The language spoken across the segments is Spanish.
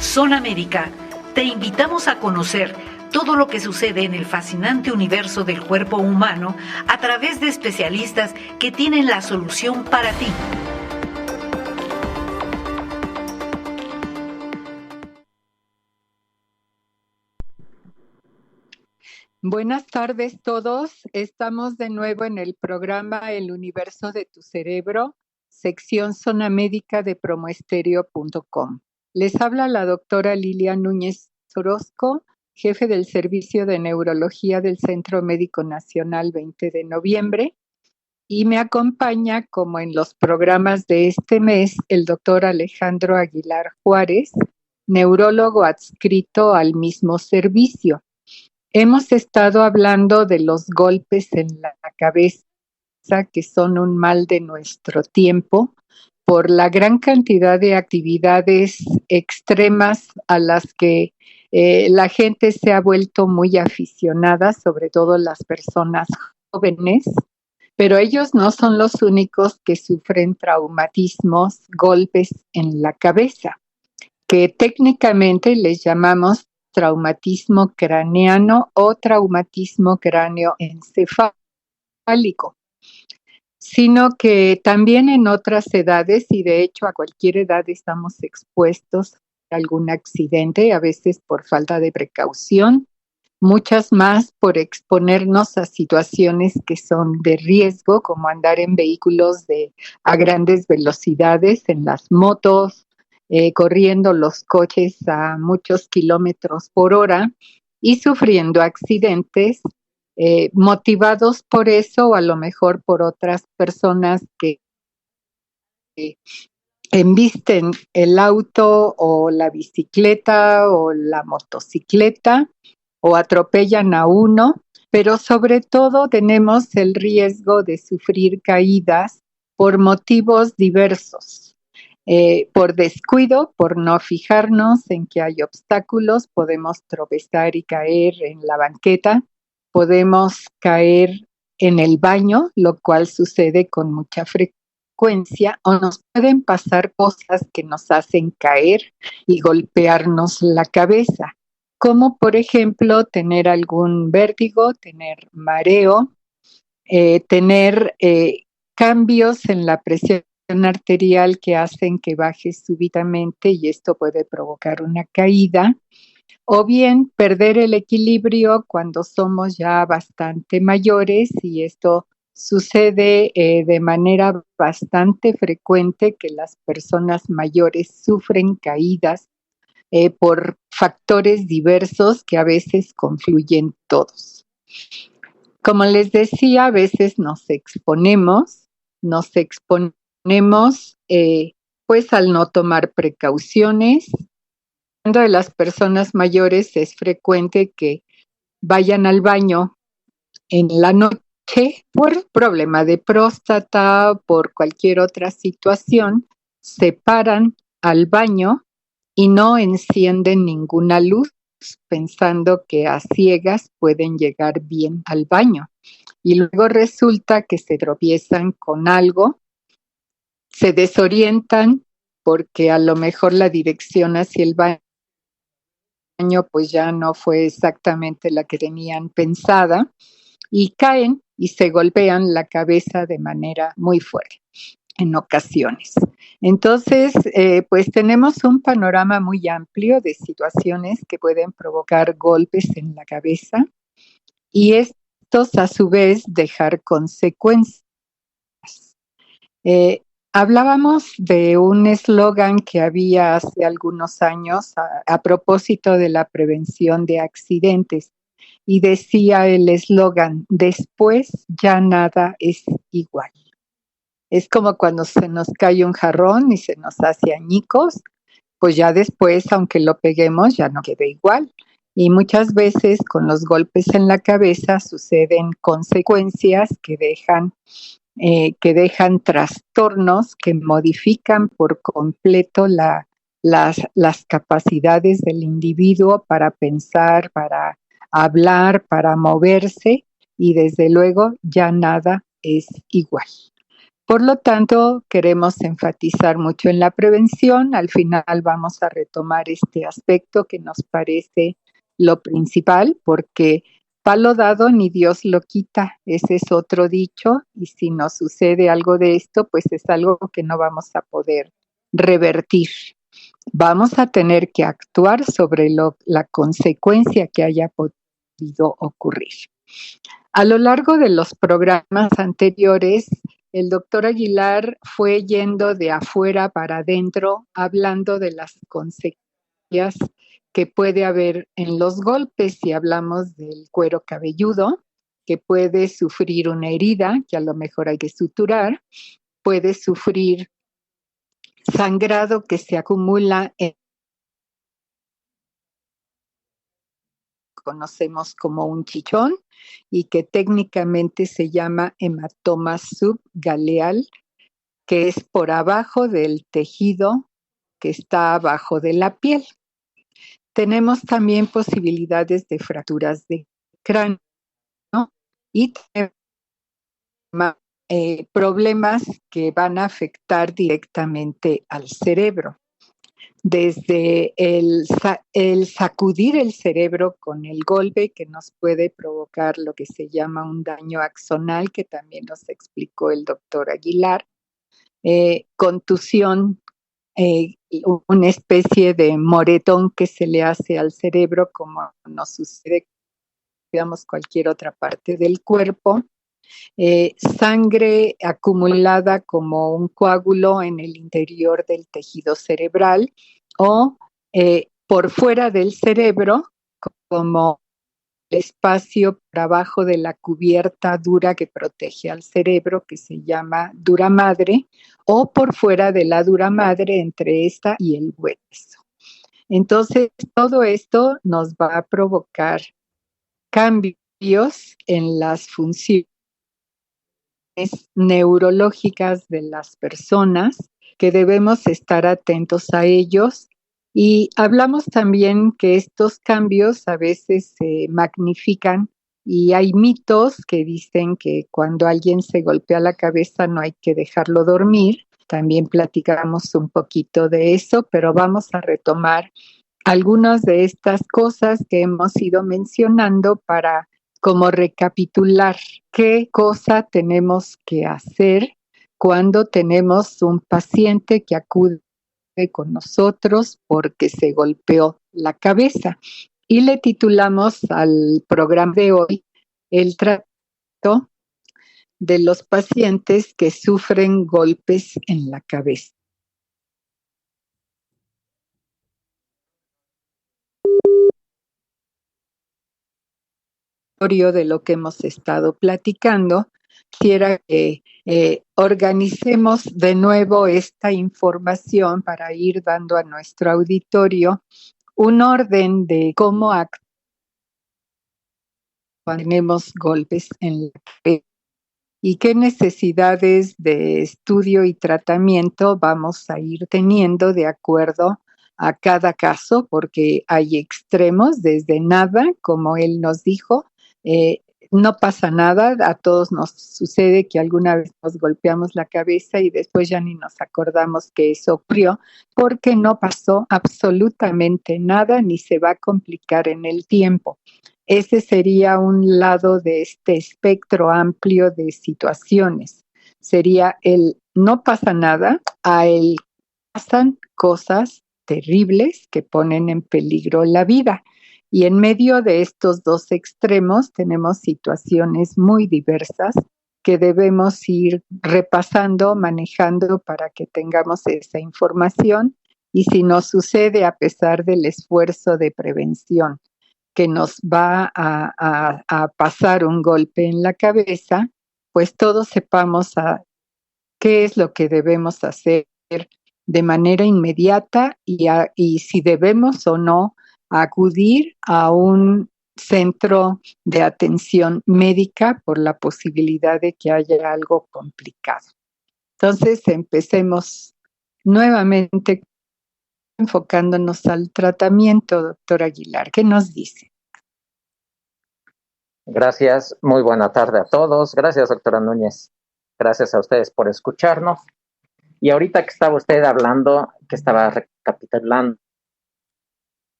Zona Médica, te invitamos a conocer todo lo que sucede en el fascinante universo del cuerpo humano a través de especialistas que tienen la solución para ti. Buenas tardes todos. Estamos de nuevo en el programa El Universo de tu Cerebro, sección Zona Médica de promoestereo.com. Les habla la doctora Lilia Núñez Orozco, jefe del Servicio de Neurología del Centro Médico Nacional 20 de noviembre, y me acompaña, como en los programas de este mes, el doctor Alejandro Aguilar Juárez, neurólogo adscrito al mismo servicio. Hemos estado hablando de los golpes en la cabeza, que son un mal de nuestro tiempo, por la gran cantidad de actividades extremas a las que la gente se ha vuelto muy aficionada, sobre todo las personas jóvenes, pero ellos no son los únicos que sufren traumatismos, golpes en la cabeza, que técnicamente les llamamos traumatismo craneano o traumatismo cráneoencefálico, sino que también en otras edades, y de hecho a cualquier edad estamos expuestos a algún accidente, a veces por falta de precaución, muchas más por exponernos a situaciones que son de riesgo, como andar en vehículos a grandes velocidades, en las motos, corriendo los coches a muchos kilómetros por hora y sufriendo accidentes motivados por eso o a lo mejor por otras personas que embisten el auto o la bicicleta o la motocicleta o atropellan a uno, pero sobre todo tenemos el riesgo de sufrir caídas por motivos diversos. Por descuido, por no fijarnos en que hay obstáculos, podemos tropezar y caer en la banqueta, podemos caer en el baño, lo cual sucede con mucha frecuencia, o nos pueden pasar cosas que nos hacen caer y golpearnos la cabeza, como por ejemplo tener algún vértigo, tener mareo, tener cambios en la presión arterial que hacen que baje súbitamente y esto puede provocar una caída, o bien perder el equilibrio cuando somos ya bastante mayores, y esto sucede de manera bastante frecuente, que las personas mayores sufren caídas por factores diversos que a veces confluyen todos. Como les decía, a veces nos exponemos pues al no tomar precauciones. Hablando de las personas mayores, es frecuente que vayan al baño en la noche por problema de próstata, por cualquier otra situación, se paran al baño y no encienden ninguna luz, pensando que a ciegas pueden llegar bien al baño. Y luego resulta que se tropiezan con algo, se desorientan porque a lo mejor la dirección hacia el baño pues ya no fue exactamente la que tenían pensada y caen y se golpean la cabeza de manera muy fuerte en ocasiones. Entonces, pues tenemos un panorama muy amplio de situaciones que pueden provocar golpes en la cabeza y estos a su vez dejar consecuencias. Hablábamos de un eslogan que había hace algunos años a propósito de la prevención de accidentes, y decía el eslogan: después ya nada es igual. Es como cuando se nos cae un jarrón y se nos hace añicos, pues ya después, aunque lo peguemos, ya no queda igual. Y muchas veces con los golpes en la cabeza suceden consecuencias que dejan trastornos que modifican por completo las capacidades del individuo para pensar, para hablar, para moverse, y desde luego ya nada es igual. Por lo tanto, queremos enfatizar mucho en la prevención. Al final vamos a retomar este aspecto que nos parece lo principal, porque palo dado ni Dios lo quita. Ese es otro dicho, y si nos sucede algo de esto, pues es algo que no vamos a poder revertir. Vamos a tener que actuar sobre la consecuencia que haya podido ocurrir. A lo largo de los programas anteriores, el doctor Aguilar fue yendo de afuera para adentro, hablando de las consecuencias que puede haber en los golpes, si hablamos del cuero cabelludo, que puede sufrir una herida, que a lo mejor hay que suturar, puede sufrir sangrado que se acumula conocemos como un chichón y que técnicamente se llama hematoma subgaleal, que es por abajo del tejido que está abajo de la piel. Tenemos también posibilidades de fracturas de cráneo, ¿no? Y problemas que van a afectar directamente al cerebro. Desde el sacudir el cerebro con el golpe que nos puede provocar lo que se llama un daño axonal, que también nos explicó el doctor Aguilar, contusión, una especie de moretón que se le hace al cerebro, como nos sucede digamos cualquier otra parte del cuerpo, sangre acumulada como un coágulo en el interior del tejido cerebral o por fuera del cerebro, como el espacio por abajo de la cubierta dura que protege al cerebro, que se llama dura madre, o por fuera de la dura madre entre esta y el hueso. Entonces, todo esto nos va a provocar cambios en las funciones neurológicas de las personas, que debemos estar atentos a ellos. Y hablamos también que estos cambios a veces se magnifican y hay mitos que dicen que cuando alguien se golpea la cabeza no hay que dejarlo dormir. También platicamos un poquito de eso, pero vamos a retomar algunas de estas cosas que hemos ido mencionando para como recapitular qué cosa tenemos que hacer cuando tenemos un paciente que acude con nosotros porque se golpeó la cabeza. Y le titulamos al programa de hoy el trato de los pacientes que sufren golpes en la cabeza. De lo que hemos estado platicando, quisiera que organicemos de nuevo esta información para ir dando a nuestro auditorio un orden de cómo actuar cuando tenemos golpes en la cabeza y qué necesidades de estudio y tratamiento vamos a ir teniendo de acuerdo a cada caso, porque hay extremos desde nada, como él nos dijo, no pasa nada, a todos nos sucede que alguna vez nos golpeamos la cabeza y después ya ni nos acordamos que eso ocurrió, porque no pasó absolutamente nada ni se va a complicar en el tiempo. Ese sería un lado de este espectro amplio de situaciones. Sería el no pasa nada a el pasan cosas terribles que ponen en peligro la vida. Y en medio de estos dos extremos tenemos situaciones muy diversas que debemos ir repasando, manejando para que tengamos esa información y si nos sucede a pesar del esfuerzo de prevención que nos va a pasar un golpe en la cabeza, pues todos sepamos qué es lo que debemos hacer de manera inmediata y si debemos o no acudir a un centro de atención médica por la posibilidad de que haya algo complicado. Entonces, empecemos nuevamente enfocándonos al tratamiento, doctor Aguilar. ¿Qué nos dice? Gracias, muy buena tarde a todos. Gracias, doctora Núñez. Gracias a ustedes por escucharnos. Y ahorita que estaba usted hablando, que estaba recapitulando,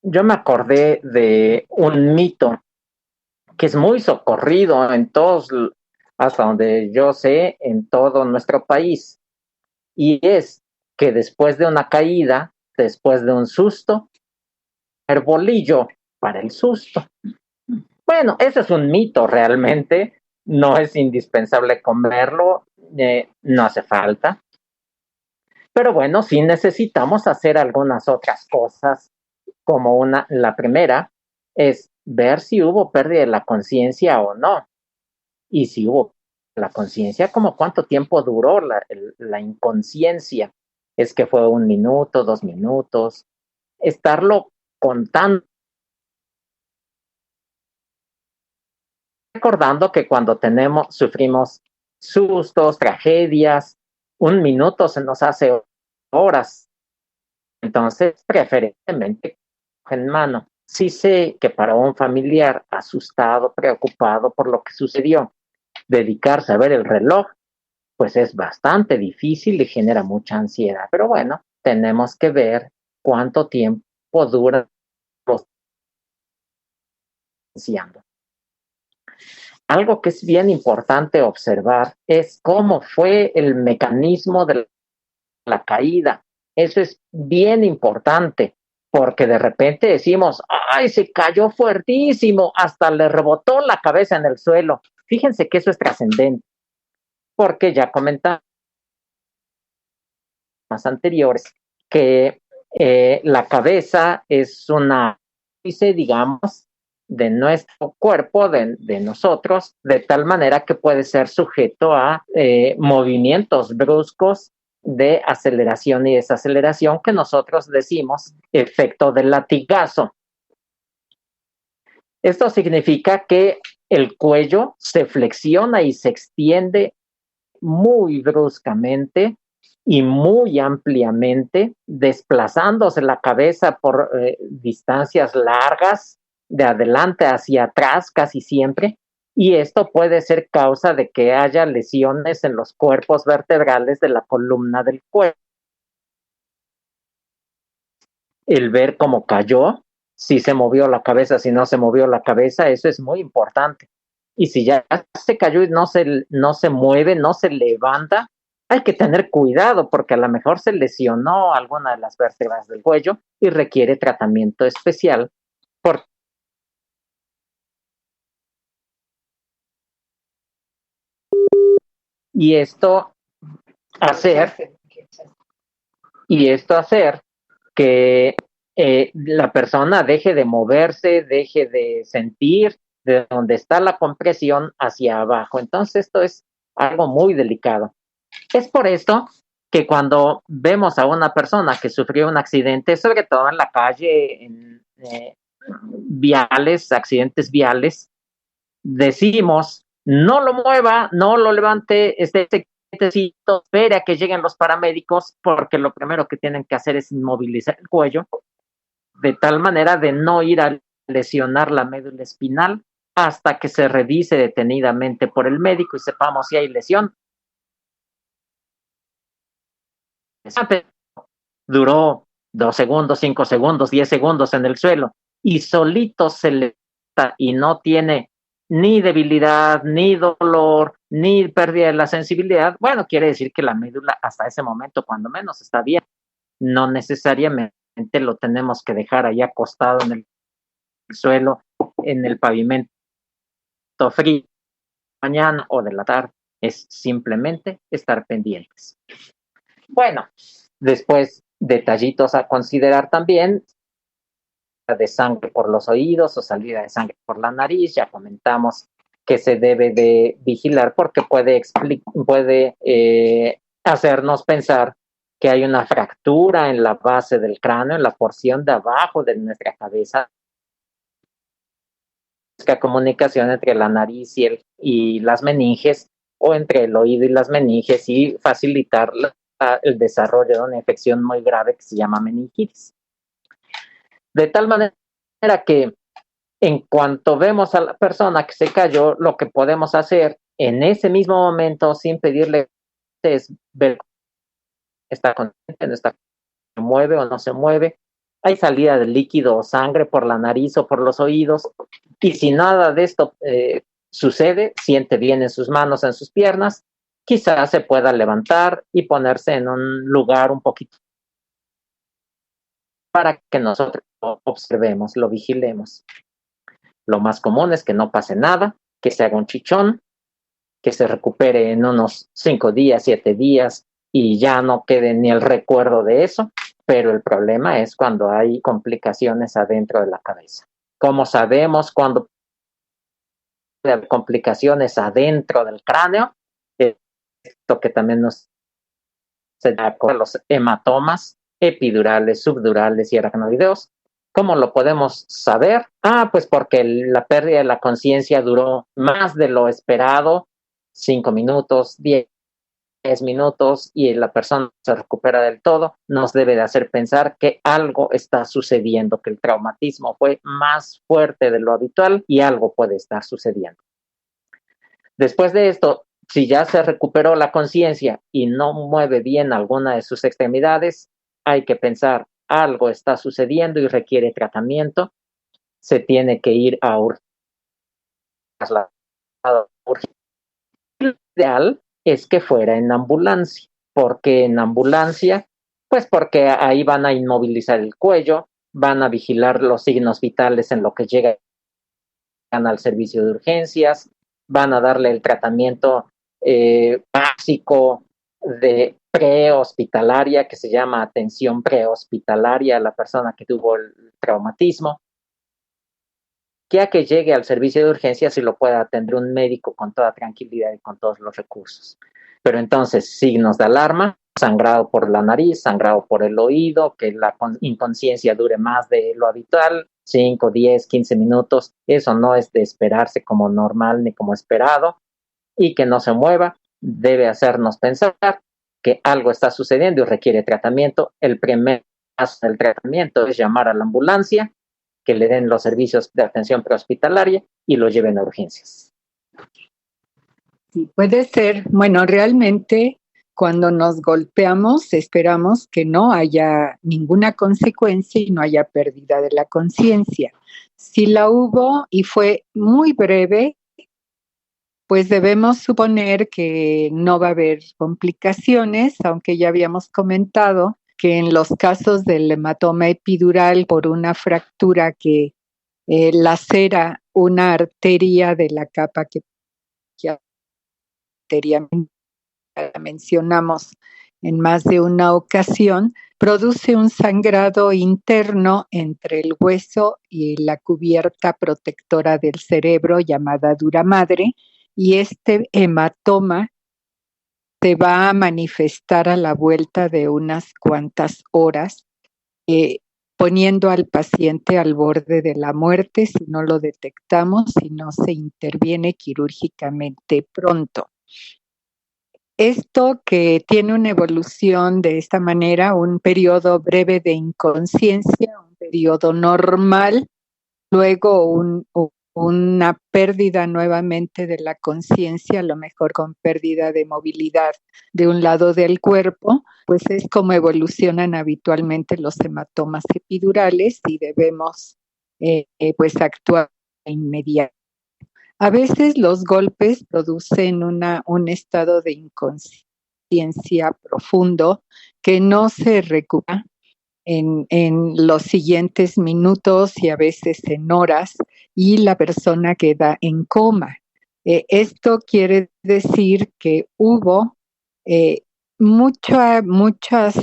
yo me acordé de un mito que es muy socorrido en todos, hasta donde yo sé, en todo nuestro país. Y es que después de una caída, después de un susto, el bolillo para el susto. Bueno, ese es un mito realmente, no es indispensable comerlo, no hace falta. Pero bueno, sí necesitamos hacer algunas otras cosas, como la primera es ver si hubo pérdida de la conciencia o no. Y si hubo la conciencia, como cuánto tiempo duró la inconsciencia. Es que fue 1 minuto, 2 minutos. Estarlo contando. Recordando que cuando sufrimos sustos, tragedias, 1 minuto se nos hace horas. Entonces, preferentemente en mano. Sí sé que para un familiar asustado, preocupado por lo que sucedió, dedicarse a ver el reloj, pues es bastante difícil y genera mucha ansiedad. Pero bueno, tenemos que ver cuánto tiempo dura los ansiando. Algo que es bien importante observar es cómo fue el mecanismo de la caída. Eso es bien importante, porque de repente decimos, ¡ay, se cayó fuertísimo! Hasta le rebotó la cabeza en el suelo. Fíjense que eso es trascendente, porque ya comentamos más anteriores que la cabeza es una, digamos, de nuestro cuerpo, de nosotros, de tal manera que puede ser sujeto a movimientos bruscos de aceleración y desaceleración que nosotros decimos efecto del latigazo. Esto significa que el cuello se flexiona y se extiende muy bruscamente y muy ampliamente, desplazándose la cabeza por distancias largas, de adelante hacia atrás casi siempre, y esto puede ser causa de que haya lesiones en los cuerpos vertebrales de la columna del cuello. El ver cómo cayó, si se movió la cabeza, si no se movió la cabeza, eso es muy importante. Y si ya se cayó y no se mueve, no se levanta, hay que tener cuidado porque a lo mejor se lesionó alguna de las vértebras del cuello y requiere tratamiento especial. Y esto hacer que la persona deje de moverse, deje de sentir de donde está la compresión hacia abajo. Entonces esto es algo muy delicado. Es por esto que cuando vemos a una persona que sufrió un accidente, sobre todo en la calle, en viales, accidentes viales, decimos, no lo mueva, no lo levante, espere a que lleguen los paramédicos, porque lo primero que tienen que hacer es inmovilizar el cuello, de tal manera de no ir a lesionar la médula espinal hasta que se revise detenidamente por el médico y sepamos si hay lesión. Duró 2 segundos, 5 segundos, 10 segundos en el suelo y solito se levanta y no tiene ni debilidad, ni dolor, ni pérdida de la sensibilidad. Bueno, quiere decir que la médula hasta ese momento, cuando menos, está bien. No necesariamente lo tenemos que dejar ahí acostado en el suelo, en el pavimento frío, mañana o de la tarde. Es simplemente estar pendientes. Bueno, después, detallitos a considerar también: de sangre por los oídos o salida de sangre por la nariz. Ya comentamos que se debe de vigilar porque puede hacernos pensar que hay una fractura en la base del cráneo, en la porción de abajo de nuestra cabeza. La comunicación entre la nariz y las meninges, o entre el oído y las meninges, y facilitar el desarrollo de una infección muy grave que se llama meningitis. De tal manera que en cuanto vemos a la persona que se cayó, lo que podemos hacer en ese mismo momento, sin pedirle, es ver, está consciente, no está, se mueve o no se mueve, hay salida de líquido o sangre por la nariz o por los oídos, y si nada de esto sucede, siente bien en sus manos, en sus piernas, quizás se pueda levantar y ponerse en un lugar un poquito para que nosotros lo observemos, lo vigilemos. Lo más común es que no pase nada, que se haga un chichón, que se recupere en unos 5 días, 7 días y ya no quede ni el recuerdo de eso, pero el problema es cuando hay complicaciones adentro de la cabeza. ¿Cómo sabemos cuando puede haber complicaciones adentro del cráneo? Esto que también nos se da con los hematomas epidurales, subdurales y aracnoideos. ¿Cómo lo podemos saber? Pues porque la pérdida de la conciencia duró más de lo esperado, 5 minutos, 10 minutos, y la persona se recupera del todo. Nos debe de hacer pensar que algo está sucediendo, que el traumatismo fue más fuerte de lo habitual y algo puede estar sucediendo. Después de esto, si ya se recuperó la conciencia y no mueve bien alguna de sus extremidades, hay que pensar, algo está sucediendo y requiere tratamiento. Se tiene que ir a urgencias. Lo ideal es que fuera en ambulancia. ¿Por qué en ambulancia? Pues porque ahí van a inmovilizar el cuello, van a vigilar los signos vitales en lo que llegan al servicio de urgencias, van a darle el tratamiento básico de prehospitalaria, que se llama atención prehospitalaria a la persona que tuvo el traumatismo, ya que llegue al servicio de urgencias y lo pueda atender un médico con toda tranquilidad y con todos los recursos. Pero entonces, signos de alarma: sangrado por la nariz, sangrado por el oído, que la inconsciencia dure más de lo habitual, 5, 10, 15 minutos, eso no es de esperarse como normal ni como esperado, y que no se mueva, debe hacernos pensar que algo está sucediendo y requiere tratamiento. El primer paso del tratamiento es llamar a la ambulancia, que le den los servicios de atención prehospitalaria y lo lleven a urgencias. Sí, puede ser. Bueno, realmente cuando nos golpeamos esperamos que no haya ninguna consecuencia y no haya pérdida de la conciencia. Si la hubo y fue muy breve, pues debemos suponer que no va a haber complicaciones, aunque ya habíamos comentado que en los casos del hematoma epidural por una fractura que lacera una arteria de la capa que ya mencionamos en más de una ocasión, produce un sangrado interno entre el hueso y la cubierta protectora del cerebro llamada dura madre, y este hematoma se va a manifestar a la vuelta de unas cuantas horas, poniendo al paciente al borde de la muerte si no lo detectamos, si no se interviene quirúrgicamente pronto. Esto que tiene una evolución de esta manera, un periodo breve de inconsciencia, un periodo normal, luego una pérdida nuevamente de la conciencia, a lo mejor con pérdida de movilidad de un lado del cuerpo, pues es como evolucionan habitualmente los hematomas epidurales y debemos pues actuar inmediatamente. A veces los golpes producen un estado de inconsciencia profundo que no se recupera en los siguientes minutos y a veces en horas, y la persona queda en coma. Esto quiere decir que hubo muchas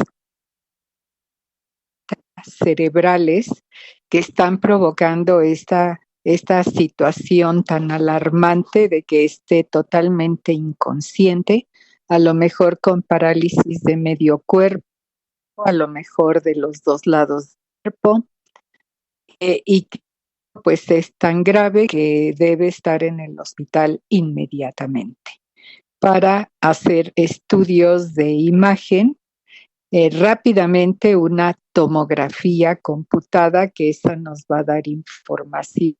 cerebrales que están provocando esta situación tan alarmante de que esté totalmente inconsciente, a lo mejor con parálisis de medio cuerpo, a lo mejor de los dos lados del cuerpo, y pues es tan grave que debe estar en el hospital inmediatamente para hacer estudios de imagen, rápidamente una tomografía computada, que esa nos va a dar información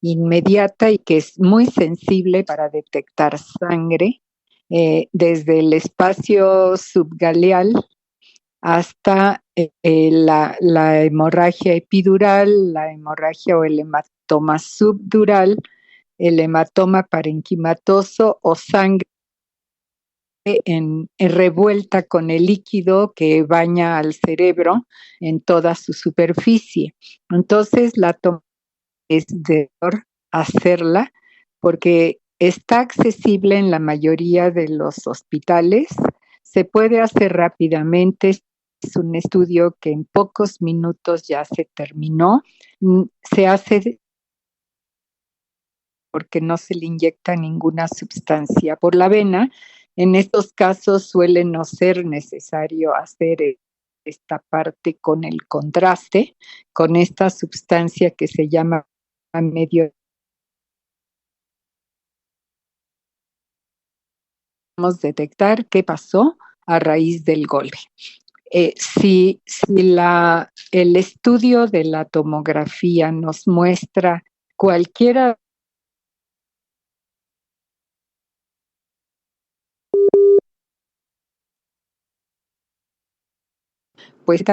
inmediata y que es muy sensible para detectar sangre desde el espacio subgaleal hasta la hemorragia epidural, la hemorragia o el hematoma subdural, el hematoma parenquimatoso o sangre revuelta con el líquido que baña al cerebro en toda su superficie. Entonces, la toma es de hacerla porque está accesible en la mayoría de los hospitales, se puede hacer rápidamente, es un estudio que en pocos minutos ya se terminó, se hace porque no se le inyecta ninguna sustancia por la vena. En estos casos suele no ser necesario hacer esta parte con el contraste, con esta sustancia que se llama medio. Detectar qué pasó a raíz del golpe. Si el estudio de la tomografía nos muestra cualquiera pues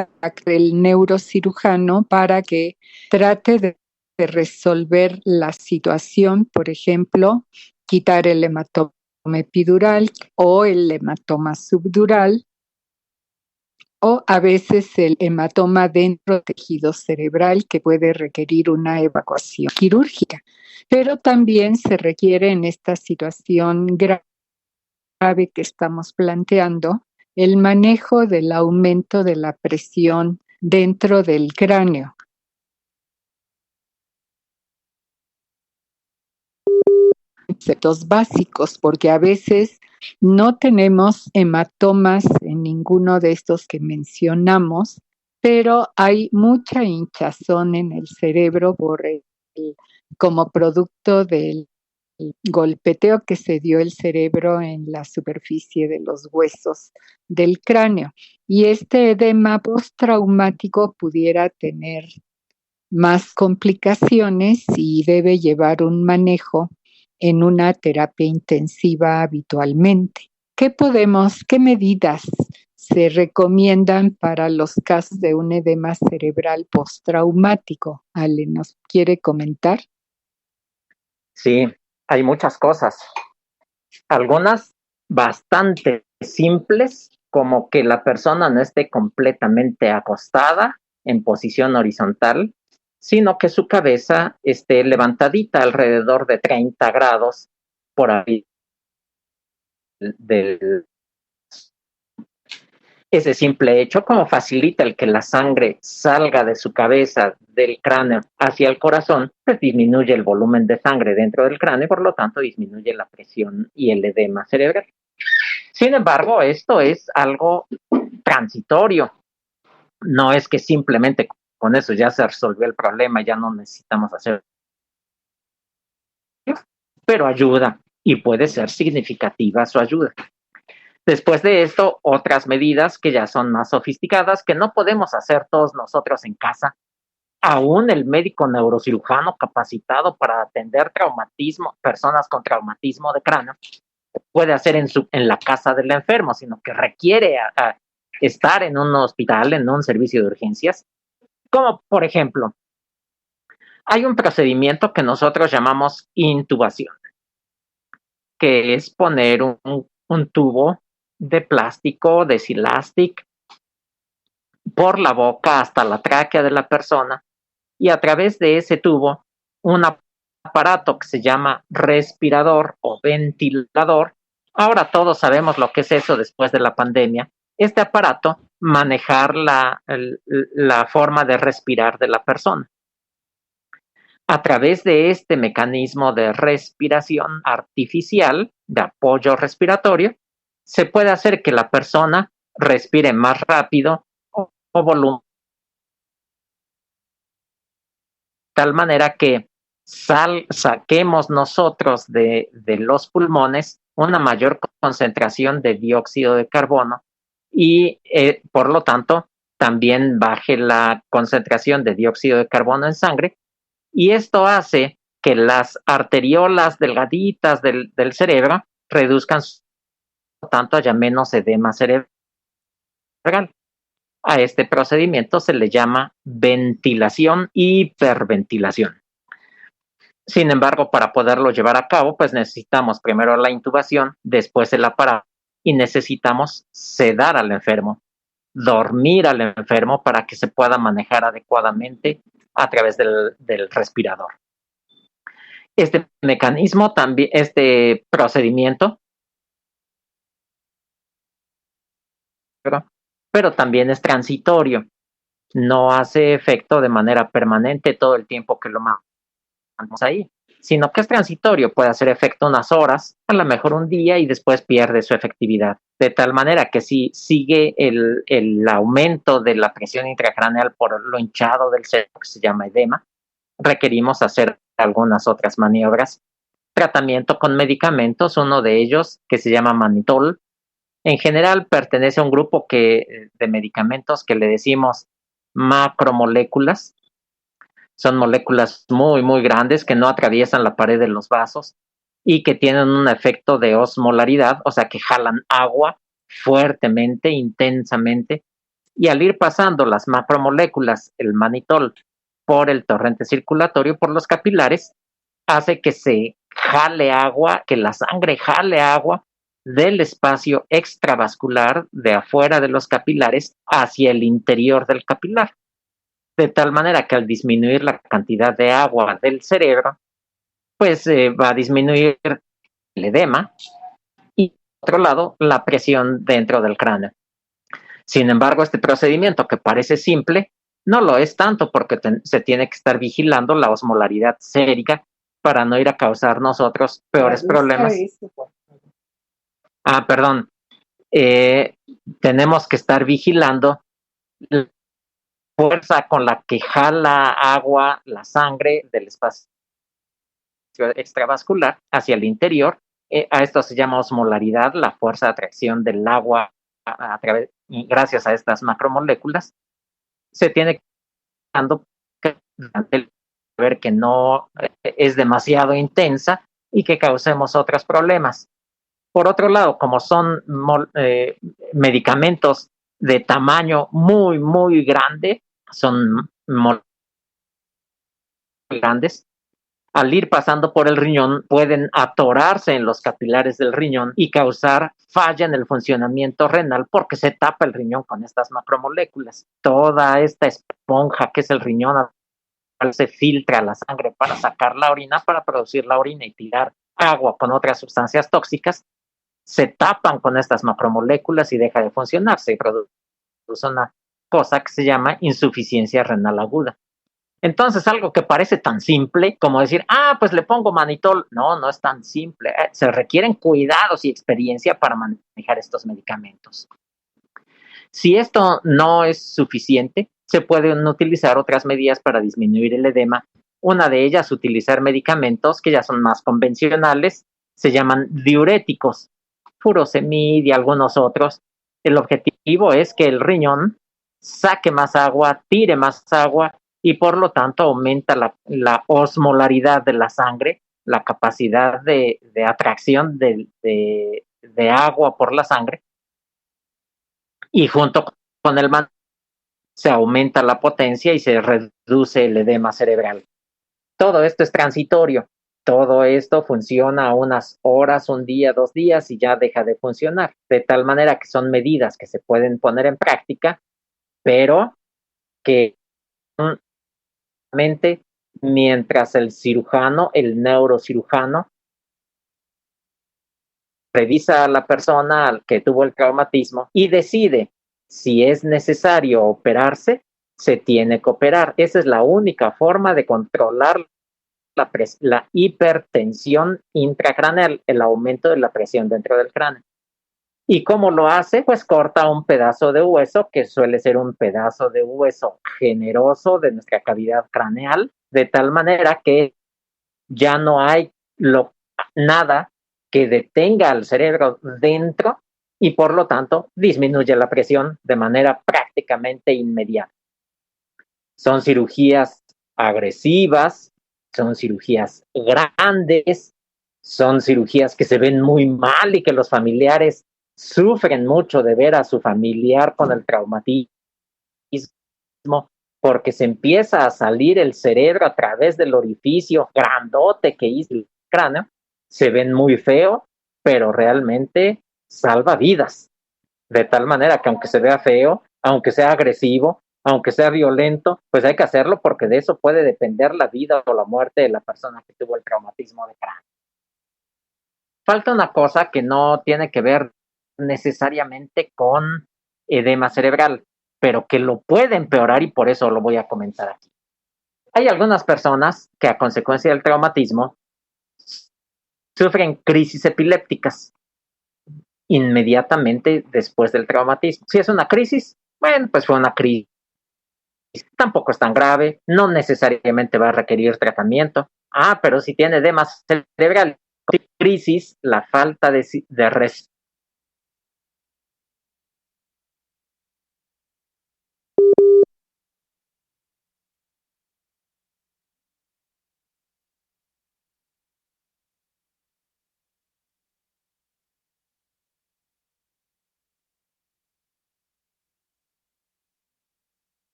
el neurocirujano para que trate de resolver la situación, por ejemplo, quitar el hematoma epidural o el hematoma subdural, o a veces el hematoma dentro del tejido cerebral que puede requerir una evacuación quirúrgica. Pero también se requiere en esta situación grave que estamos planteando el manejo del aumento de la presión dentro del cráneo. Conceptos básicos, porque a veces no tenemos hematomas en ninguno de estos que mencionamos, pero hay mucha hinchazón en el cerebro como producto del golpeteo que se dio el cerebro en la superficie de los huesos del cráneo. Y este edema postraumático pudiera tener más complicaciones y debe llevar un manejo en una terapia intensiva habitualmente. ¿Qué medidas se recomiendan para los casos de un edema cerebral postraumático? Ale, ¿nos quiere comentar? Sí, hay muchas cosas. Algunas bastante simples, como que la persona no esté completamente acostada en posición horizontal, sino que su cabeza esté levantadita alrededor de 30 grados por ahí del. Ese simple hecho, como facilita el que la sangre salga de su cabeza, del cráneo, hacia el corazón, pues disminuye el volumen de sangre dentro del cráneo y por lo tanto disminuye la presión y el edema cerebral. Sin embargo, esto es algo transitorio. No es que simplemente con eso ya se resolvió el problema, ya no necesitamos hacer, pero ayuda y puede ser significativa su ayuda. Después de esto, otras medidas que ya son más sofisticadas, que no podemos hacer todos nosotros en casa. Aún el médico neurocirujano capacitado para atender personas con traumatismo de cráneo, puede hacer en la casa del enfermo, sino que requiere estar en un hospital, en un servicio de urgencias. Como por ejemplo, hay un procedimiento que nosotros llamamos intubación, que es poner un tubo de plástico, de Silastic, por la boca hasta la tráquea de la persona y a través de ese tubo un aparato que se llama respirador o ventilador. Ahora todos sabemos lo que es eso después de la pandemia. Este aparato manejar la forma de respirar de la persona. A través de este mecanismo de respiración artificial, de apoyo respiratorio, se puede hacer que la persona respire más rápido o volumen, de tal manera que saquemos nosotros de los pulmones una mayor concentración de dióxido de carbono y por lo tanto también baje la concentración de dióxido de carbono en sangre Y esto hace que las arteriolas delgaditas del cerebro reduzcan, por tanto haya menos edema cerebral. A este procedimiento se le llama ventilación, hiperventilación. Sin embargo, para poderlo llevar a cabo, pues necesitamos primero la intubación, después el aparato y necesitamos sedar al enfermo, dormir al enfermo para que se pueda manejar adecuadamente a través del respirador. Este mecanismo, también, este procedimiento, pero también es transitorio, no hace efecto de manera permanente todo el tiempo que lo mantenemos ahí, sino que es transitorio, puede hacer efecto unas horas, a lo mejor un día y después pierde su efectividad. De tal manera que si sigue el aumento de la presión intracraneal por lo hinchado del cerebro, que se llama edema, requerimos hacer algunas otras maniobras. Tratamiento con medicamentos, uno de ellos que se llama mannitol. En general pertenece a un grupo de medicamentos que le decimos macromoléculas. Son moléculas muy, muy grandes que no atraviesan la pared de los vasos y que tienen un efecto de osmolaridad, o sea que jalan agua fuertemente, intensamente, y al ir pasando las macromoléculas, el mannitol, por el torrente circulatorio, por los capilares, hace que se jale agua, que la sangre jale agua del espacio extravascular de afuera de los capilares hacia el interior del capilar. De tal manera que al disminuir la cantidad de agua del cerebro, pues va a disminuir el edema y, por otro lado, la presión dentro del cráneo. Sin embargo, este procedimiento que parece simple, no lo es tanto porque se tiene que estar vigilando la osmolaridad sérica para no ir a causar nosotros peores problemas. Perdón. Tenemos que estar vigilando la fuerza con la que jala agua, la sangre del espacio extravascular hacia el interior. A esto se llama osmolaridad, la fuerza de atracción del agua gracias a estas macromoléculas. Se tiene que ver que no es demasiado intensa y que causemos otros problemas. Por otro lado, como son medicamentos de tamaño muy, muy grande, son muy grandes, al ir pasando por el riñón pueden atorarse en los capilares del riñón y causar falla en el funcionamiento renal porque se tapa el riñón con estas macromoléculas. Toda esta esponja que es el riñón se filtra la sangre para sacar la orina, para producir la orina y tirar agua con otras sustancias tóxicas, se tapan con estas macromoléculas y deja de funcionar. Se produce una cosa que se llama insuficiencia renal aguda. Entonces, algo que parece tan simple como decir, pues le pongo mannitol. No, no es tan simple. Se requieren cuidados y experiencia para manejar estos medicamentos. Si esto no es suficiente, se pueden utilizar otras medidas para disminuir el edema. Una de ellas, utilizar medicamentos que ya son más convencionales, se llaman diuréticos, furosemid y algunos otros. El objetivo es que el riñón saque más agua, tire más agua y por lo tanto aumenta la osmolaridad de la sangre, la capacidad de atracción de agua por la sangre, y junto con el mannitol se aumenta la potencia y se reduce el edema cerebral. Todo esto es transitorio. Todo esto funciona unas horas, un día, 2 días y ya deja de funcionar. De tal manera que son medidas que se pueden poner en práctica, pero que mientras el cirujano, el neurocirujano, revisa a la persona al que tuvo el traumatismo y decide si es necesario operarse, se tiene que operar. Esa es la única forma de controlar la hipertensión intracraneal, el aumento de la presión dentro del cráneo. ¿Y cómo lo hace? Pues corta un pedazo de hueso, que suele ser un pedazo de hueso generoso de nuestra cavidad craneal, de tal manera que ya no hay nada que detenga al cerebro dentro y por lo tanto disminuye la presión de manera prácticamente inmediata. Son cirugías agresivas, son cirugías grandes, son cirugías que se ven muy mal y que los familiares sufren mucho de ver a su familiar con el traumatismo porque se empieza a salir el cerebro a través del orificio grandote que hizo el cráneo, se ven muy feo, pero realmente salva vidas. De tal manera que aunque se vea feo, aunque sea agresivo, aunque sea violento, pues hay que hacerlo porque de eso puede depender la vida o la muerte de la persona que tuvo el traumatismo de cráneo. Falta una cosa que no tiene que ver necesariamente con edema cerebral, pero que lo puede empeorar y por eso lo voy a comentar aquí. Hay algunas personas que a consecuencia del traumatismo sufren crisis epilépticas inmediatamente después del traumatismo. Si es una crisis, bueno, pues fue una crisis. Tampoco es tan grave, no necesariamente va a requerir tratamiento. Pero si tiene edema cerebral, crisis, la falta de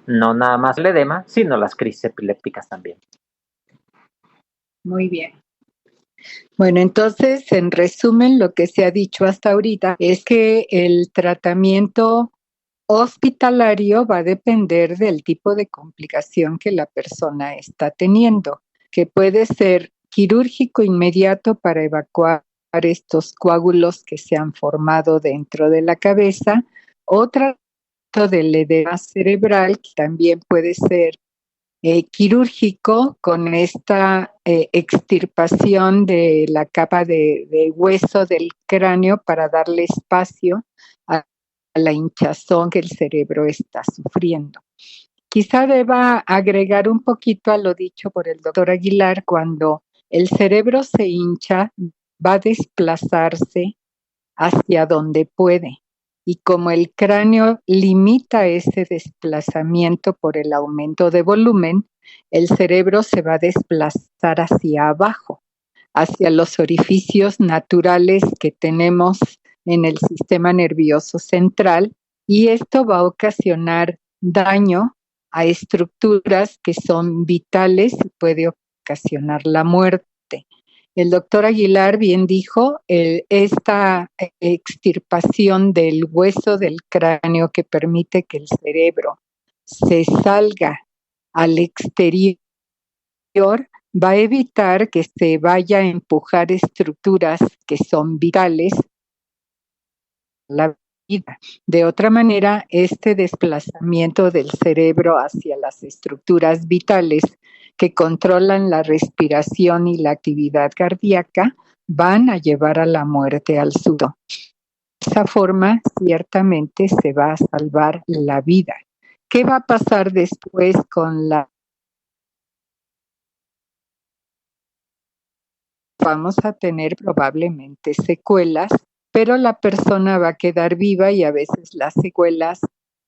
no nada más el edema, sino las crisis epilépticas también. Muy bien. Bueno, entonces, en resumen, lo que se ha dicho hasta ahorita es que el tratamiento hospitalario va a depender del tipo de complicación que la persona está teniendo, que puede ser quirúrgico inmediato para evacuar estos coágulos que se han formado dentro de la cabeza, o tratamiento del edema cerebral, que también puede ser quirúrgico con esta extirpación de la capa de hueso del cráneo para darle espacio a la hinchazón que el cerebro está sufriendo. Quizá deba agregar un poquito a lo dicho por el doctor Aguilar: cuando el cerebro se hincha, va a desplazarse hacia donde puede. Y como el cráneo limita ese desplazamiento por el aumento de volumen, el cerebro se va a desplazar hacia abajo, hacia los orificios naturales que tenemos en el sistema nervioso central, y esto va a ocasionar daño a estructuras que son vitales y puede ocasionar la muerte. El doctor Aguilar bien dijo, esta extirpación del hueso del cráneo que permite que el cerebro se salga al exterior va a evitar que se vaya a empujar estructuras que son vitales a la vida. De otra manera, este desplazamiento del cerebro hacia las estructuras vitales que controlan la respiración y la actividad cardíaca van a llevar a la muerte al súbito. De esa forma, ciertamente se va a salvar la vida. ¿Qué va a pasar después con la? Vamos a tener probablemente secuelas, pero la persona va a quedar viva y a veces las secuelas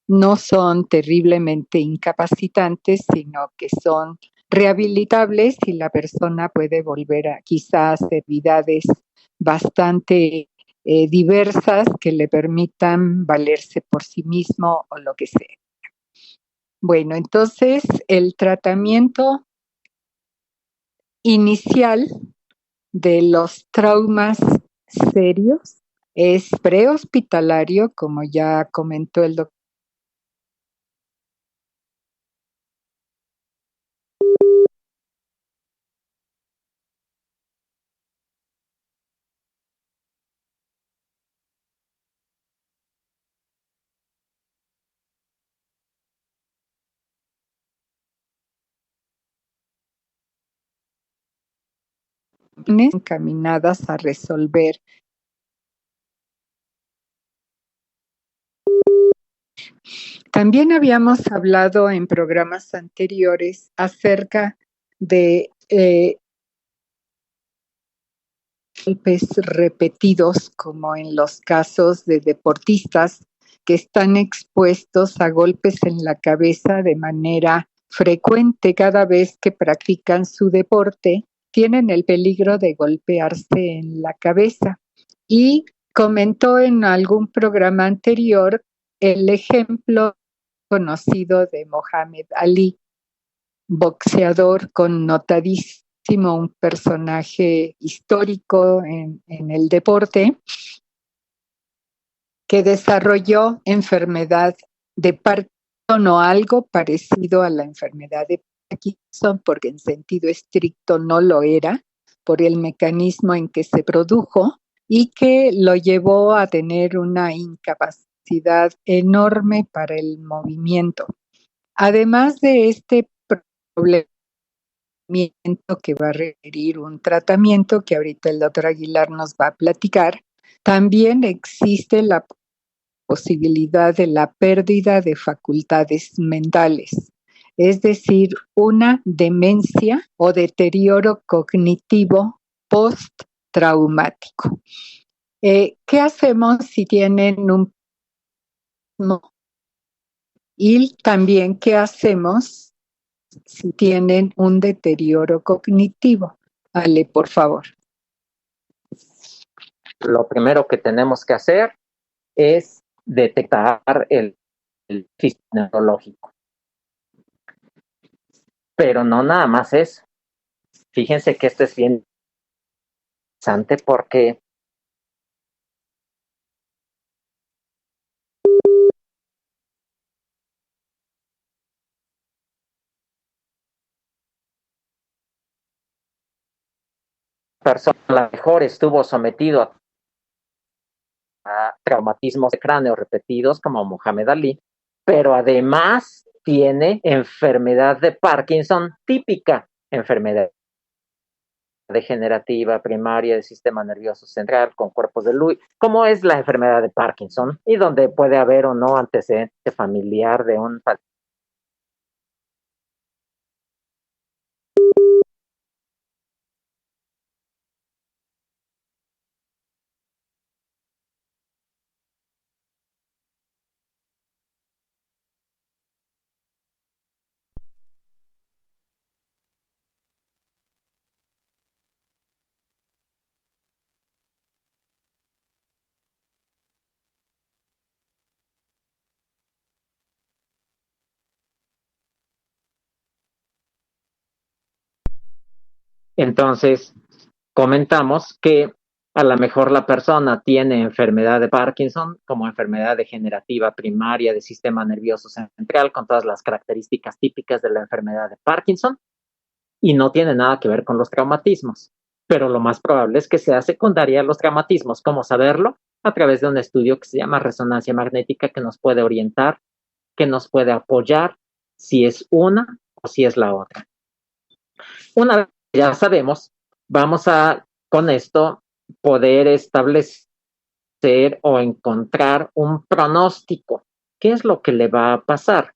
no son terriblemente incapacitantes, sino que son rehabilitables y la persona puede volver a quizás actividades bastante diversas que le permitan valerse por sí mismo o lo que sea. Bueno, entonces el tratamiento inicial de los traumas serios es prehospitalario, como ya comentó el doctor. Encaminadas a resolver. También habíamos hablado en programas anteriores acerca de golpes repetidos, como en los casos de deportistas que están expuestos a golpes en la cabeza de manera frecuente cada vez que practican su deporte, tienen el peligro de golpearse en la cabeza. Y comentó en algún programa anterior el ejemplo conocido de Mohamed Ali, boxeador connotadísimo, un personaje histórico en el deporte, que desarrolló enfermedad de Parkinson o algo parecido a la enfermedad de Parkinson, porque en sentido estricto no lo era, por el mecanismo en que se produjo y que lo llevó a tener una incapacidad enorme para el movimiento. Además de este problema que va a requerir un tratamiento que ahorita el doctor Aguilar nos va a platicar, también existe la posibilidad de la pérdida de facultades mentales, es decir, una demencia o deterioro cognitivo post-traumático. ¿Qué hacemos si tienen un... Y también qué hacemos si tienen un deterioro cognitivo? Ale, por favor. Lo primero que tenemos que hacer es detectar el físico neurológico. Pero no nada más eso. Fíjense que esto es bien interesante porque la persona a lo mejor estuvo sometido a traumatismos de cráneo repetidos como Mohamed Ali, pero además tiene enfermedad de Parkinson típica, enfermedad degenerativa primaria del sistema nervioso central con cuerpos de Lewy, como es la enfermedad de Parkinson y donde puede haber o no antecedente familiar de un Entonces, comentamos que a lo mejor la persona tiene enfermedad de Parkinson como enfermedad degenerativa primaria del sistema nervioso central con todas las características típicas de la enfermedad de Parkinson y no tiene nada que ver con los traumatismos. Pero lo más probable es que sea secundaria a los traumatismos. ¿Cómo saberlo? A través de un estudio que se llama resonancia magnética que nos puede orientar, que nos puede apoyar si es una o si es la otra. Una vez que ya sabemos, vamos a, con esto, poder establecer o encontrar un pronóstico. ¿Qué es lo que le va a pasar?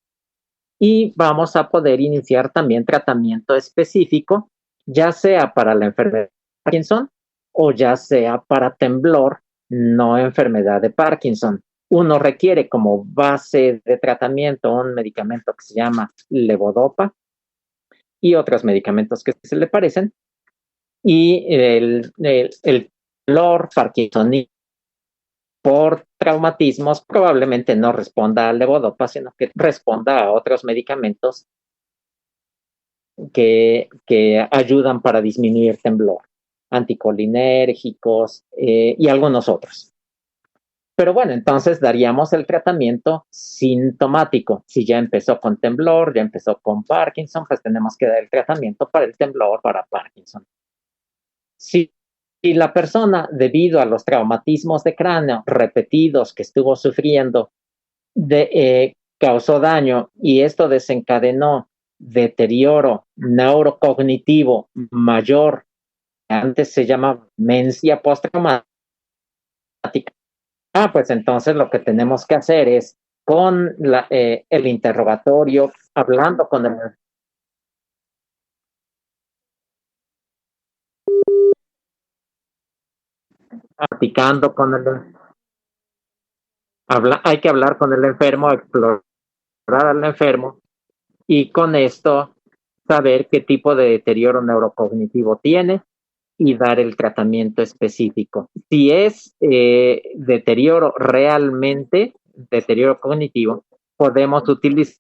Y vamos a poder iniciar también tratamiento específico, ya sea para la enfermedad de Parkinson o ya sea para temblor, no enfermedad de Parkinson. Uno requiere como base de tratamiento un medicamento que se llama levodopa y otros medicamentos que se le parecen. Y el temblor parkinsoniano por traumatismos probablemente no responda a levodopa, sino que responda a otros medicamentos que ayudan para disminuir temblor, anticolinérgicos y algunos otros. Pero bueno, entonces daríamos el tratamiento sintomático. Si ya empezó con temblor, ya empezó con Parkinson, pues tenemos que dar el tratamiento para el temblor, para Parkinson. Si la persona, debido a los traumatismos de cráneo repetidos que estuvo sufriendo, causó daño y esto desencadenó deterioro neurocognitivo mayor, antes se llama demencia postraumática, pues entonces lo que tenemos que hacer es con el interrogatorio, hablando con el platicando con el hay que hablar con el enfermo, explorar al enfermo y con esto saber qué tipo de deterioro neurocognitivo tiene y dar el tratamiento específico. Si es deterioro realmente, deterioro cognitivo, podemos utilizar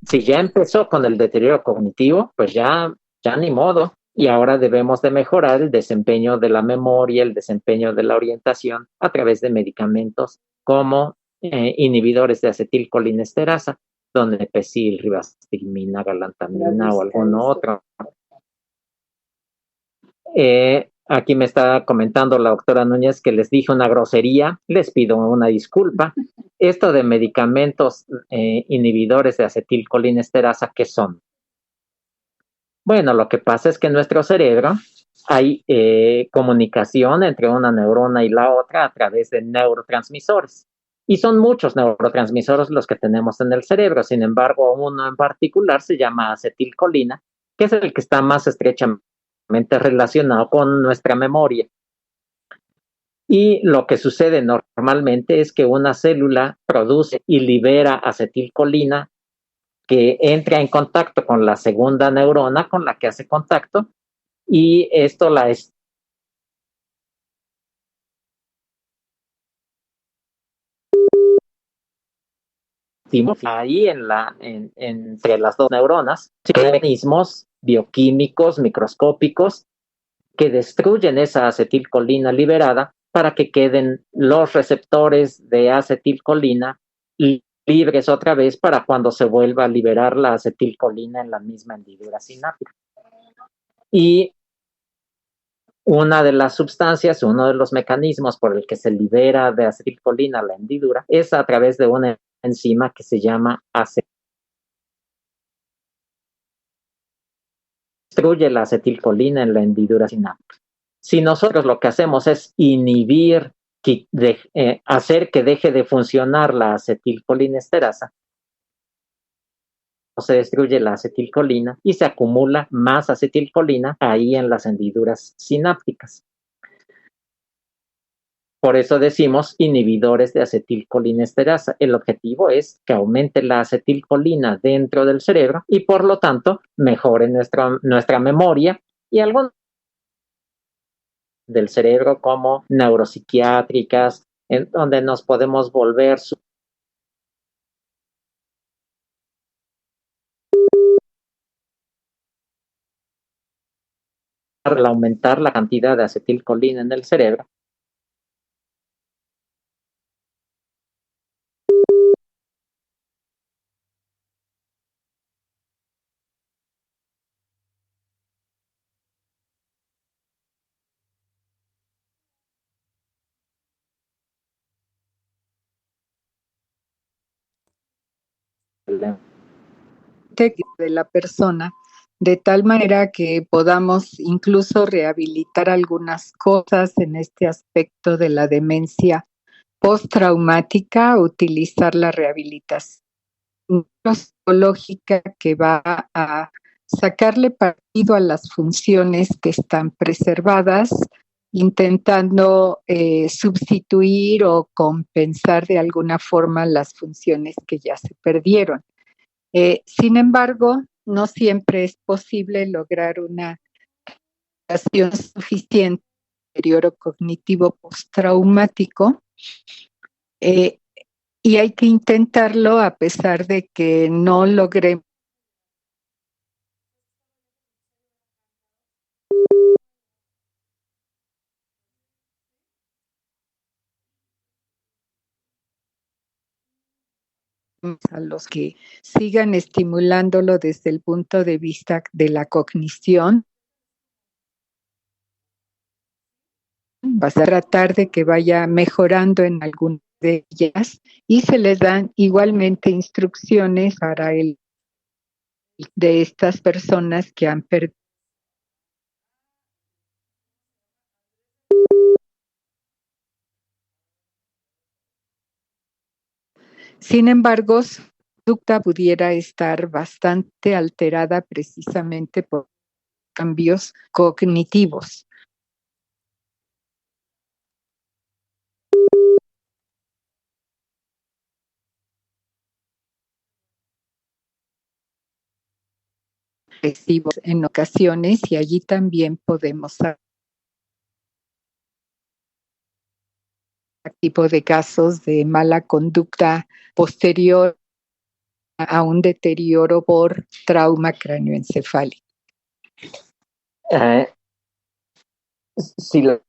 si ya empezó con el deterioro cognitivo, pues ya ni modo. Y ahora debemos de mejorar el desempeño de la memoria, el desempeño de la orientación a través de medicamentos como inhibidores de acetilcolinesterasa, donepezil, ribastigmina, galantamina o alguno otro. Aquí me está comentando la doctora Núñez que les dije una grosería, les pido una disculpa. Esto de medicamentos inhibidores de acetilcolinesterasa, ¿qué son? Bueno, lo que pasa es que en nuestro cerebro hay comunicación entre una neurona y la otra a través de neurotransmisores. Y son muchos neurotransmisores los que tenemos en el cerebro. Sin embargo, uno en particular se llama acetilcolina, que es el que está más estrechamente relacionado con nuestra memoria. Y lo que sucede normalmente es que una célula produce y libera acetilcolina que entra en contacto con la segunda neurona con la que hace contacto y esto la estimula ahí entre las dos neuronas, mecanismos bioquímicos microscópicos que destruyen esa acetilcolina liberada para que queden los receptores de acetilcolina libres otra vez para cuando se vuelva a liberar la acetilcolina en la misma hendidura sináptica. Y una de las sustancias, uno de los mecanismos por el que se libera de acetilcolina la hendidura es a través de una enzima que se llama destruye la acetilcolina en la hendidura sináptica. Si nosotros lo que hacemos es inhibir, hacer que deje de funcionar la acetilcolinesterasa, se destruye la acetilcolina y se acumula más acetilcolina ahí en las hendiduras sinápticas. Por eso decimos inhibidores de acetilcolinesterasa. El objetivo es que aumente la acetilcolina dentro del cerebro y por lo tanto mejore nuestra memoria y algo del cerebro como neuropsiquiátricas, en donde nos podemos volver al aumentar la cantidad de acetilcolina en el cerebro. De la persona, de tal manera que podamos incluso rehabilitar algunas cosas en este aspecto de la demencia postraumática, utilizar la rehabilitación psicológica que va a sacarle partido a las funciones que están preservadas, intentando sustituir o compensar de alguna forma las funciones que ya se perdieron. Sin embargo, no siempre es posible lograr una recuperación suficiente de deterioro cognitivo postraumático y hay que intentarlo a pesar de que no logremos a los que sigan estimulándolo desde el punto de vista de la cognición. Vas a tratar de que vaya mejorando en algunas de ellas y se les dan igualmente instrucciones para el de estas personas que han perdido Sin embargo, su conducta pudiera estar bastante alterada precisamente por cambios cognitivos. En ocasiones, y allí también podemos hablar tipo de casos de mala conducta posterior a un deterioro por trauma cráneoencefálico. Si la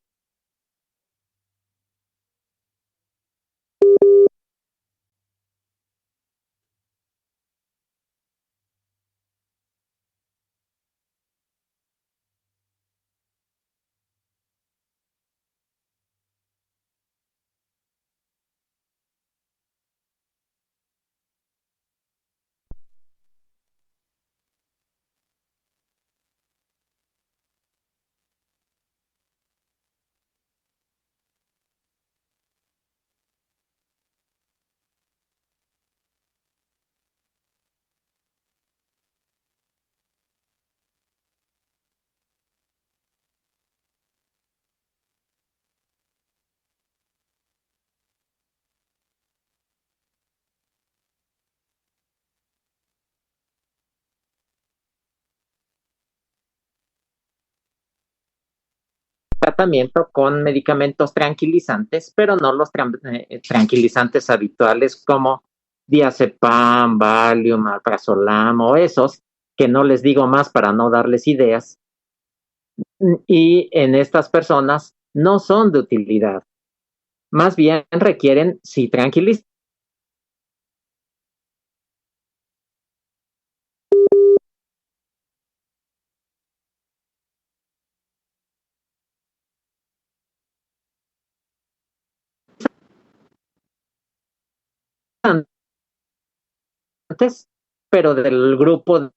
tratamiento con medicamentos tranquilizantes, pero no los tranquilizantes habituales como diazepam, Valium, alprazolam o esos, que no les digo más para no darles ideas, y en estas personas no son de utilidad. Más bien requieren, sí, tranquilizantes. Pero del grupo de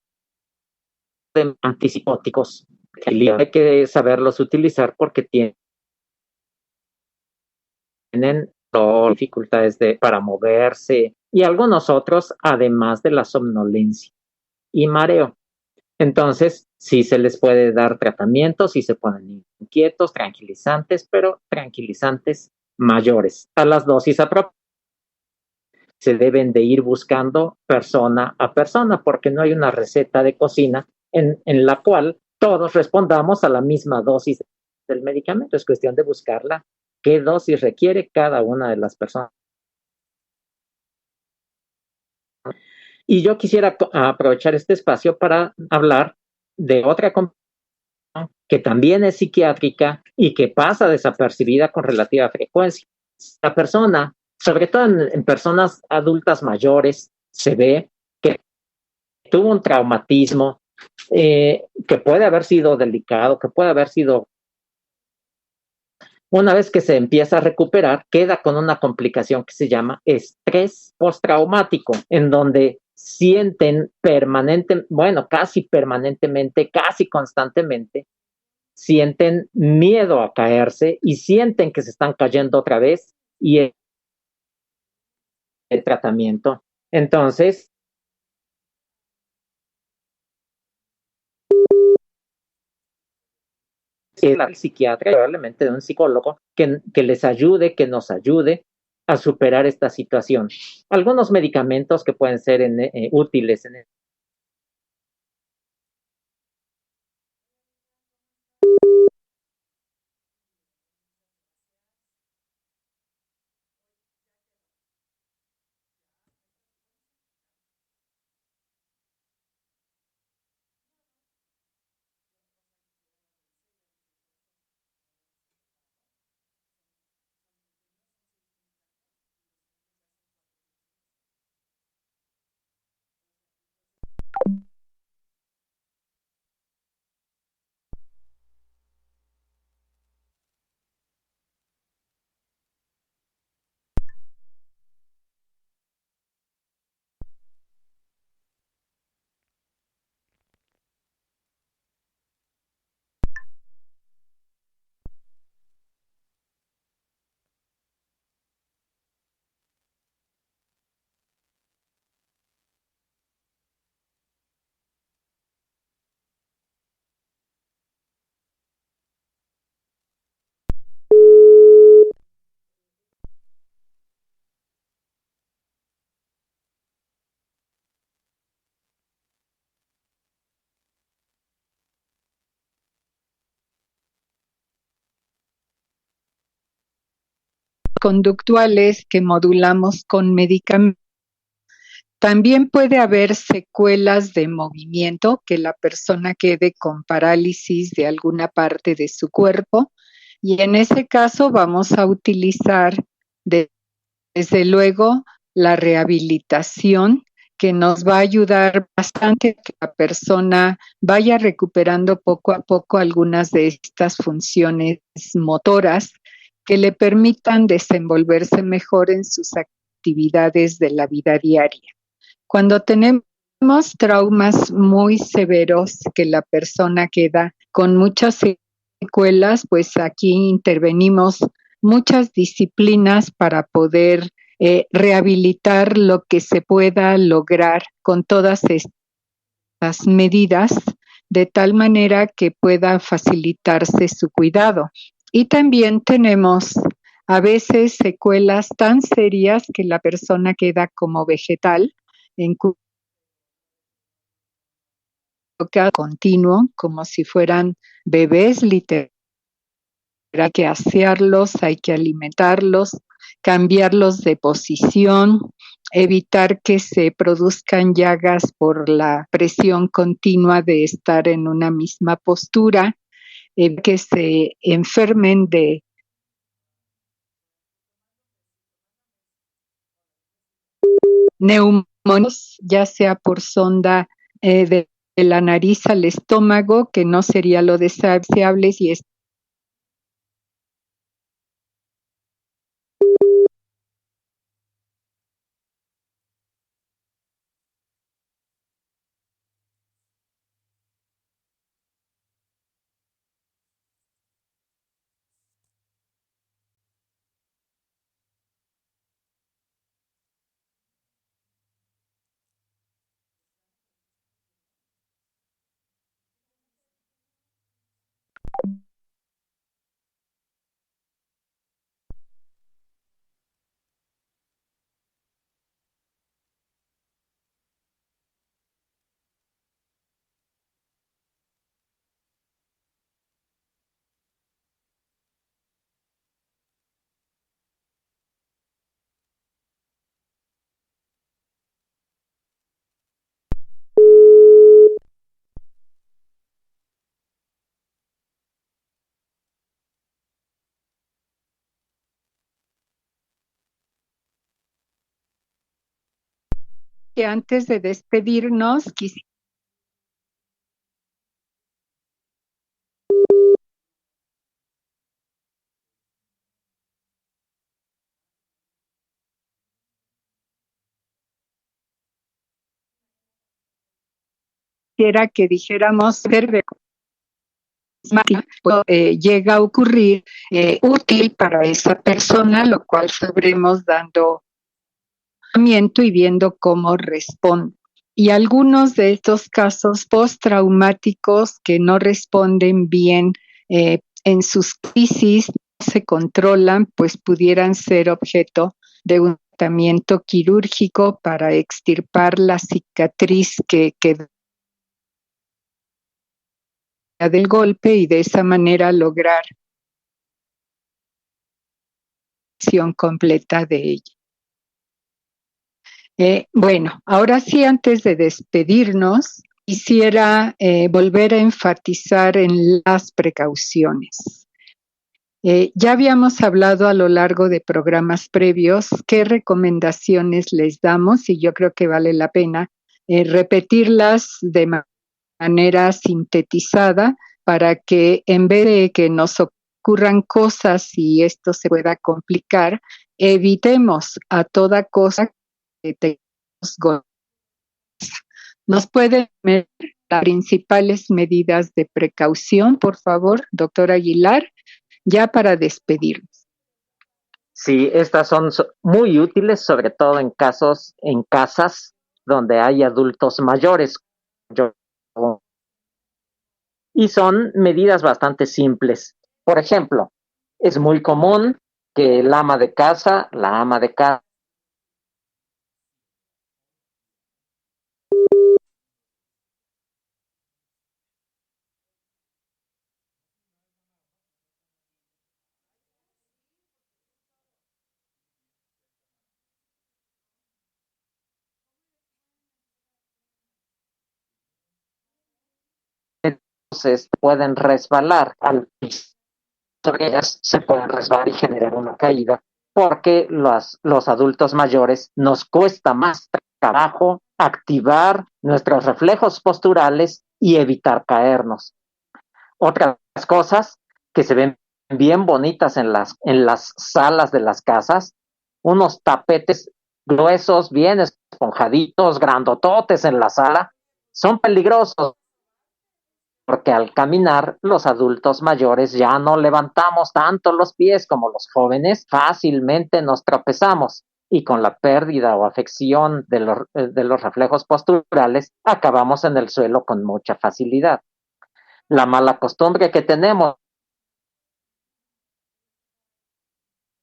antipsicóticos. Hay que saberlos utilizar porque tienen dificultades para moverse y algunos otros, además de la somnolencia y mareo. Entonces, sí se les puede dar tratamiento, sí se ponen inquietos, tranquilizantes, pero tranquilizantes mayores. A las dosis apropiadas se deben de ir buscando persona a persona, porque no hay una receta de cocina en la cual todos respondamos a la misma dosis del medicamento. Es cuestión de buscarla, qué dosis requiere cada una de las personas. Y yo quisiera aprovechar este espacio para hablar de otra que también es psiquiátrica y que pasa desapercibida con relativa frecuencia. La persona, sobre todo en personas adultas mayores, se ve que tuvo un traumatismo que puede haber sido delicado, que puede haber sido, una vez que se empieza a recuperar, queda con una complicación que se llama estrés postraumático, en donde sienten bueno, casi permanentemente, casi constantemente, sienten miedo a caerse y sienten que se están cayendo otra vez y el tratamiento. Entonces, el psiquiatra, probablemente de un psicólogo, que les ayude, que nos ayude a superar esta situación. Algunos medicamentos que pueden ser útiles en conductuales que modulamos con medicamentos. También puede haber secuelas de movimiento, que la persona quede con parálisis de alguna parte de su cuerpo, y en ese caso vamos a utilizar desde luego la rehabilitación, que nos va a ayudar bastante a que la persona vaya recuperando poco a poco algunas de estas funciones motoras que le permitan desenvolverse mejor en sus actividades de la vida diaria. Cuando tenemos traumas muy severos que la persona queda con muchas secuelas, pues aquí intervenimos muchas disciplinas para poder rehabilitar lo que se pueda lograr con todas estas medidas, de tal manera que pueda facilitarse su cuidado. Y también tenemos a veces secuelas tan serias que la persona queda como vegetal, en continuo, como si fueran bebés, literal. Hay que asearlos, hay que alimentarlos, cambiarlos de posición, evitar que se produzcan llagas por la presión continua de estar en una misma postura, que se enfermen de neumonías, ya sea por sonda de la nariz al estómago, que no sería lo deseable si es que antes de despedirnos quisiera que dijéramos llega a ocurrir útil para esa persona, lo cual sabremos dando y viendo cómo responde. Y algunos de estos casos postraumáticos que no responden bien en sus crisis, no se controlan, pues pudieran ser objeto de un tratamiento quirúrgico para extirpar la cicatriz que quedó del golpe y de esa manera lograr la acción completa de ella. Bueno, ahora sí, antes de despedirnos, quisiera volver a enfatizar en las precauciones. Ya habíamos hablado a lo largo de programas previos qué recomendaciones les damos y yo creo que vale la pena repetirlas de manera sintetizada para que en vez de que nos ocurran cosas y esto se pueda complicar, evitemos a toda cosa que tengamos. ¿Nos pueden ver las principales medidas de precaución, por favor, doctor Aguilar, ya para despedirnos? Sí, estas son muy útiles, sobre todo en casas donde hay adultos mayores. Y son medidas bastante simples. Por ejemplo, es muy común que la ama de casa pueden resbalar al piso. Sobre ellas se pueden resbalar y generar una caída, porque los adultos mayores nos cuesta más trabajo activar nuestros reflejos posturales y evitar caernos. Otras cosas que se ven bien bonitas en las salas de las casas, unos tapetes gruesos, bien esponjaditos, grandototes en la sala, son peligrosos porque al caminar los adultos mayores ya no levantamos tanto los pies como los jóvenes, fácilmente nos tropezamos y con la pérdida o afección de los reflejos posturales acabamos en el suelo con mucha facilidad. La mala costumbre que tenemos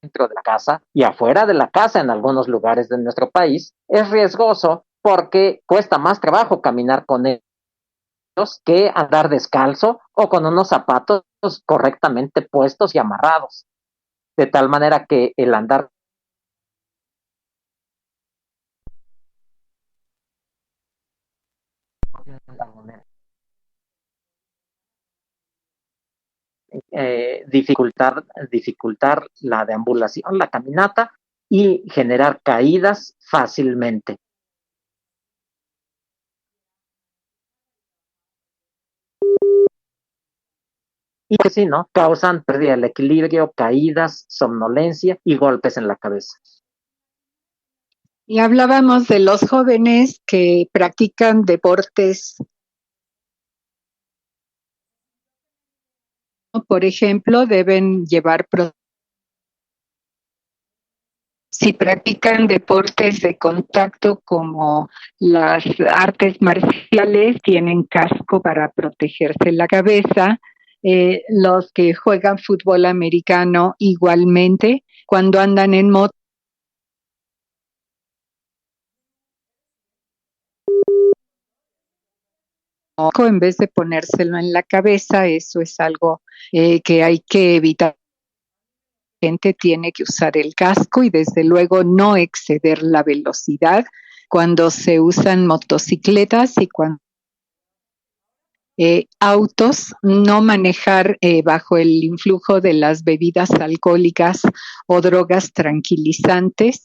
dentro de la casa y afuera de la casa en algunos lugares de nuestro país es riesgoso porque cuesta más trabajo caminar con ellos que andar descalzo o con unos zapatos correctamente puestos y amarrados. De tal manera que el andar dificultar la deambulación, la caminata y generar caídas fácilmente. Y que sí, ¿no? Causan pérdida del equilibrio, caídas, somnolencia y golpes en la cabeza. Y hablábamos de los jóvenes que practican deportes. Por ejemplo, deben llevar si practican deportes de contacto como las artes marciales, tienen casco para protegerse la cabeza. Los que juegan fútbol americano igualmente, cuando andan en moto, en vez de ponérselo en la cabeza, eso es algo que hay que evitar. La gente tiene que usar el casco y desde luego no exceder la velocidad cuando se usan motocicletas y cuando autos, no manejar bajo el influjo de las bebidas alcohólicas o drogas tranquilizantes.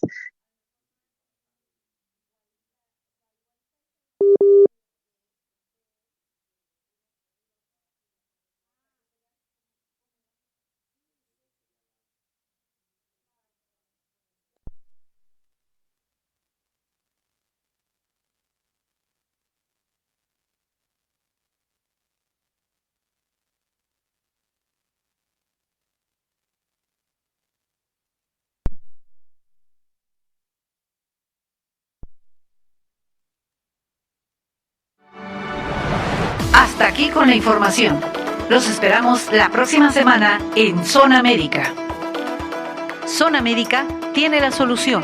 Hasta aquí con la información. Los esperamos la próxima semana en Zona Médica. Zona Médica tiene la solución.